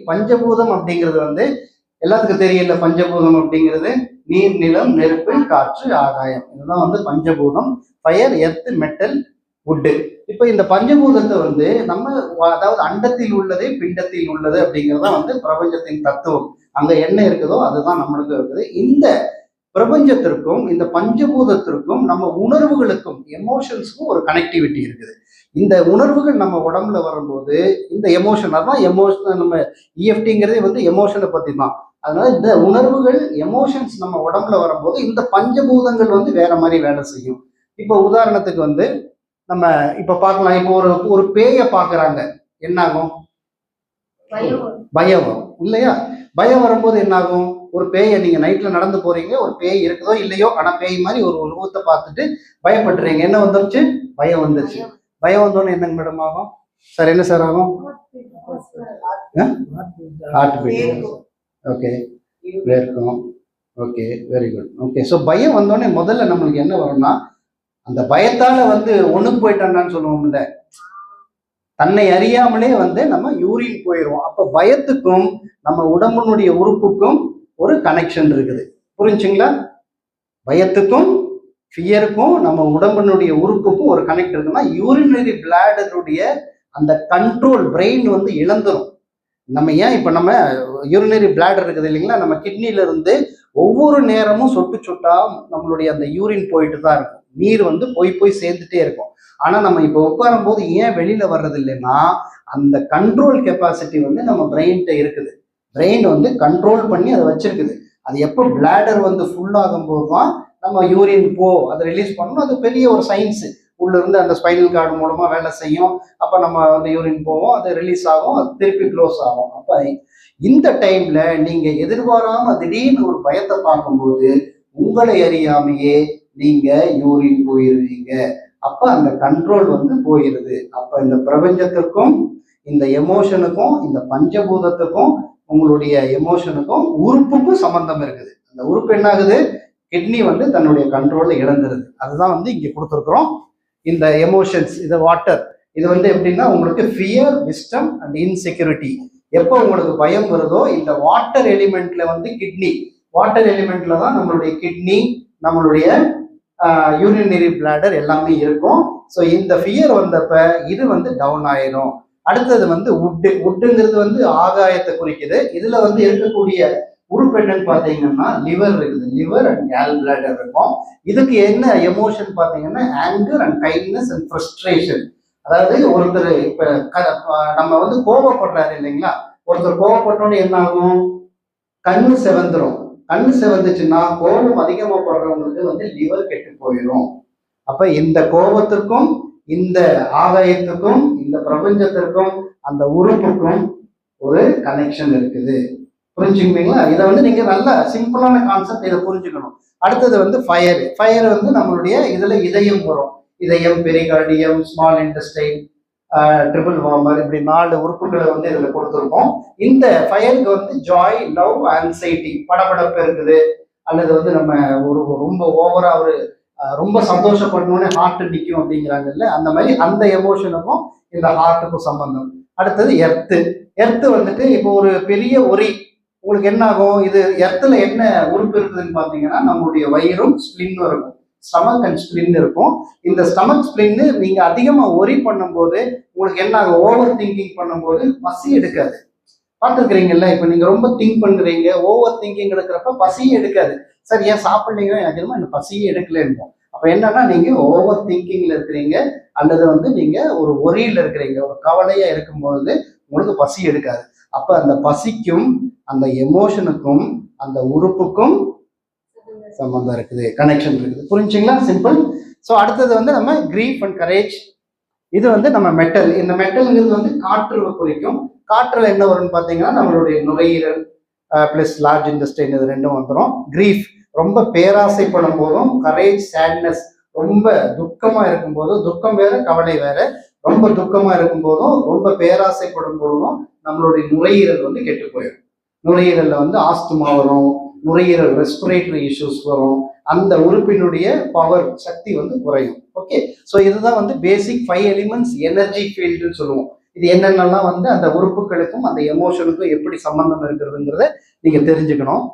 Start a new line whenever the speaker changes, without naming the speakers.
பஞ்சபூதம் அப்படிங்கிறது வந்து எல்லாத்துக்கும் தெரியல. பஞ்சபூதம் அப்படிங்கிறது நீர், நிலம், நெருப்பு, காற்று, ஆகாயம். இதுதான் வந்து பஞ்சபூதம். Fire, earth, metal, wood. இப்ப இந்த பஞ்சபூதத்தை வந்து நம்ம அதாவது அண்டத்தில் உள்ளதே பிண்டத்தில் உள்ளது அப்படிங்கிறது தான் வந்து பிரபஞ்சத்தின் தத்துவம். அங்க என்ன இருக்குதோ அதுதான் நம்மளுக்கு இருக்குது. இந்த பிரபஞ்சத்திற்கும் இந்த பஞ்சபூதத்திற்கும் நம்ம உணர்வுகளுக்கும் எமோஷன்ஸுக்கும் ஒரு கனெக்டிவிட்டி இருக்குது. இந்த உணர்வுகள் நம்ம உடம்புல வரும்போது இந்த எமோஷன், அதான் எமோஷன், நம்ம இஎஃப்டிங்கிறதே வந்து எமோஷனை பத்தி தான். அதனால இந்த உணர்வுகள் எமோஷன்ஸ் நம்ம உடம்புல வரும்போது இந்த பஞ்சபூதங்கள் வந்து வேற மாதிரி வேலை செய்யும். இப்போ உதாரணத்துக்கு வந்து நம்ம இப்ப பார்க்கலாம். இப்போ ஒரு பேயை பார்க்கறாங்க, என்ன ஆகும்? பயம் வரும் இல்லையா? பயம் வரும்போது என்ன ஆகும்? ஒரு பேயை நீங்க நைட்ல நடந்து போறீங்க, ஒரு பேய் இருக்குதோ இல்லையோ, ஆனா பேய் மாதிரி ஒரு உருவத்தை பார்த்துட்டு பயப்படுறீங்க. என்ன வந்துருச்சு? பயம் வந்துருச்சு. பயம் வந்தோன்னு என்னங்க மேடம் ஆகும் சார்? என்ன சார் ஆகும்? Heart beat. ஓகே, இருக்கும். Okay, very good. Okay, so பயம் வந்தோடனே முதல்ல நம்மளுக்கு என்ன வரும்னா, அந்த பயத்தால வந்து ஒண்ணுக்கு போயிட்டான்னு சொல்லுவோம்ல, தன்னை அறியாமலே வந்து நம்ம யூரின் போயிடுவோம். அப்ப பயத்துக்கும் நம்ம உடம்புனுடைய உறுப்புக்கும் ஒரு கனெக்ஷன் இருக்குது. புரிஞ்சுங்களா? பயத்துக்கும் ஃபியருக்கும் நம்ம உடம்பினுடைய உறுப்புக்கும் ஒரு கனெக்ட் இருக்குன்னா, யூரினரி பிளாடருடைய அந்த கண்ட்ரோல் பிரெயின் வந்து இழந்துரும். நம்ம ஏன் இப்ப நம்ம யூரினரி பிளாடர் இருக்குது இல்லைங்களா, நம்ம கிட்னில இருந்து ஒவ்வொரு நேரமும் சொட்டு சொட்டா நம்மளுடைய அந்த யூரின் போயிட்டு தான் இருக்கும். நீர் வந்து போய் சேர்ந்துட்டே இருக்கும். ஆனா நம்ம இப்போ உட்காரும் போது ஏன் வெளியில வர்றது இல்லைன்னா, அந்த கண்ட்ரோல் கெப்பாசிட்டி வந்து நம்ம பிரெயின்கிட்ட இருக்குது. பிரெயின் வந்து கண்ட்ரோல் பண்ணி அதை வச்சிருக்குது. அது எப்போ பிளாடர் வந்து ஃபுல் ஆகும் போது தான் நம்ம யூரின் அதை ரிலீஸ் பண்ணணும். அது பெரிய ஒரு சயின்ஸ். உள்ள இருந்து அந்த ஸ்பைனல் கார்டு மூலமா வேலை செய்யும். அப்ப நம்ம வந்து யூரின் போவோம், அது ரிலீஸ் ஆகும், அது திருப்பி க்ளோஸ் ஆகும். அப்ப இந்த டைம்ல நீங்க எதிர்பாராம திடீர்னு ஒரு பயத்தை பார்க்கும்போது உங்களை அறியாமையே நீங்க யூரின் போயிருவீங்க. அப்ப அந்த கண்ட்ரோல் வந்து போயிருது. அப்ப இந்த பிரபஞ்சத்துக்கும் இந்த எமோஷனுக்கும் இந்த பஞ்சபூதத்துக்கும் உங்களுடைய எமோஷனுக்கும் உறுப்புக்கும் சம்பந்தம் இருக்குது. அந்த உறுப்பு என்ன ஆகுது? கிட்னி வந்து தன்னுடைய கண்ட்ரோலை இழந்துருது. அதுதான் வந்து இங்க கொடுத்துருக்குறோம். இந்த எமோஷன்ஸ், இது வாட்டர், இது வந்து எப்படின்னா உங்களுக்கு ஃபியர், விஸ்டம் அண்ட் இன்செக்யூரிட்டி. எப்போ உங்களுக்கு பயம் வருதோ இந்த வாட்டர் எலிமெண்ட்ல வந்து வாட்டர் எலிமெண்ட்ல தான் நம்மளுடைய கிட்னி, நம்மளுடைய யூரினரி பிளாடர் எல்லாமே இருக்கும். ஸோ இந்த ஃபியர் வந்தப்ப இது வந்து டவுன் ஆயிரும். அடுத்தது வந்து உட்டுங்கிறது வந்து ஆகாயத்தை குறிக்குது. இதுல வந்து இருக்கக்கூடிய உறுப்பு என்னன்னு பாத்தீங்கன்னா லிவர் இருக்குது. லிவர் அண்ட் கேல் பிளாடர் இருக்கும். இதுக்கு என்ன எமோஷன் பாத்தீங்கன்னா anger and kindness and frustration. அதாவது ஒருத்தர் இப்ப நம்ம வந்து கோபப்படுறாரு இல்லைங்களா, ஒருத்தர் கோபப்பட்டோன்னு என்ன ஆகும்? கண்ணு செவந்துரும். கண்ணு செவந்துச்சுன்னா கோபம் அதிகமா படுறவங்களுக்கு வந்து லிவர் கெட்டு போயிடும். அப்ப இந்த கோபத்துக்கும் இந்த ஆகாயத்துக்கும் இந்த பிரபஞ்சத்திற்கும் அந்த உறுப்புக்கும் ஒரு கனெக்ஷன் இருக்குது. புரிஞ்சுக்குவீங்களா? இதை வந்து நீங்க நல்ல சிம்பிளான கான்செப்ட், இதை புரிஞ்சுக்கணும். அடுத்தது வந்து ஃபயர் வந்து நம்மளுடைய இதுல இதயம் வரும். இதயம், pericardium, small intestine, triple warmer, இப்படி 4 உறுப்புகளை வந்து இதுல கொடுத்துருக்கோம். இந்த ஃபயருக்கு வந்து ஜாய், லவ், ஆன்சைட்டி, படபடப்பு இருக்குது. அல்லது வந்து நம்ம ரொம்ப ஓவரா ரொம்ப சந்தோஷப்படணும்னு ஹார்ட் நிற்கும் அப்படிங்கிறாங்கல்ல, அந்த மாதிரி அந்த எமோஷனுக்கும் இந்த ஹார்ட்டுக்கும் சம்பந்தம். அடுத்தது எர்த்து வந்துட்டு இப்போ ஒரு பெரிய ஒரி உங்களுக்கு என்ன ஆகும்? இது எர்த்துல என்ன உறுப்பு இருக்குதுன்னு பாத்தீங்கன்னா நம்மளுடைய வயிறும் ஸ்பிளின்னும் இருக்கும். ஸ்டமக் அண்ட் ஸ்பிளின் இருக்கும். இந்த ஸ்டமக் ஸ்பிளின்னு நீங்க அதிகமா ஒரி பண்ணும்போது உங்களுக்கு என்ன ஆகும்? ஓவர் திங்கிங் பண்ணும்போது பசி எடுக்காது. பார்த்துருக்கிறீங்கல்ல, இப்ப நீங்க ரொம்ப திங்க் பண்றீங்க, ஓவர் திங்கிங் எடுக்கிறப்ப பசியே எடுக்காது. சார் ஏன் சாப்பிட்றீங்கன்னா எனக்கு என்னமோ இந்த பசியே எடுக்கலன்னு. அப்ப என்னன்னா நீங்க ஓவர் திங்கிங்ல இருக்கிறீங்க, அல்லது வந்து நீங்க ஒரு ஒரியில இருக்கிறீங்க, ஒரு கவலையா இருக்கும்போது உங்களுக்கு பசி எடுக்காது. அப்ப அந்த பசிக்கும் அந்த எமோஷனுக்கும் அந்த உறுப்புக்கும் சம்பந்தம் இருக்குது, கனெக்ஷன் இருக்குது. புரிஞ்சுங்களா? சிம்பிள். ஸோ அடுத்தது வந்து நம்ம கிரீஃப் அண்ட் கரேஜ். இது வந்து நம்ம மெட்டல். இந்த மெட்டல்ங்கிறது வந்து காற்று குறிக்கும். காற்றுல என்ன வரும்னு பார்த்தீங்கன்னா நம்மளுடைய நுரையீரல் பிளஸ் லார்ஜ் இன்டெஸ்டைன், இது ரெண்டும் வந்துடும். கிரீஃப் ரொம்ப பேராசைப்படும் போதும், கரேஜ் சேட்னஸ் ரொம்ப துக்கமா இருக்கும் போதும், துக்கம் வேற கவலை வேற, ரொம்ப துக்கமா இருக்கும் போதும் ரொம்ப பேராசைப்படும் போதும் நம்மளுடைய நுரையீரல் வந்து கெட்டு போயிடும். நுரையீரல்ல வந்து ஆஸ்துமா வரும், நுரையீரல் ரெஸ்பிரேட்டரி இஷ்யூஸ் வரும், அந்த உறுப்பினுடைய பவர் சக்தி வந்து குறையும். ஓகே, ஸோ இதுதான் வந்து பேசிக் 5 எலிமெண்ட்ஸ் எனர்ஜி ஃபீல்டுன்னு சொல்லுவோம். இது என்னென்னலாம் வந்து அந்த உறுப்புகளுக்கும் அந்த எமோஷனுக்கும் எப்படி சம்பந்தம் இருக்கிறதுங்கிறத நீங்க தெரிஞ்சுக்கணும்.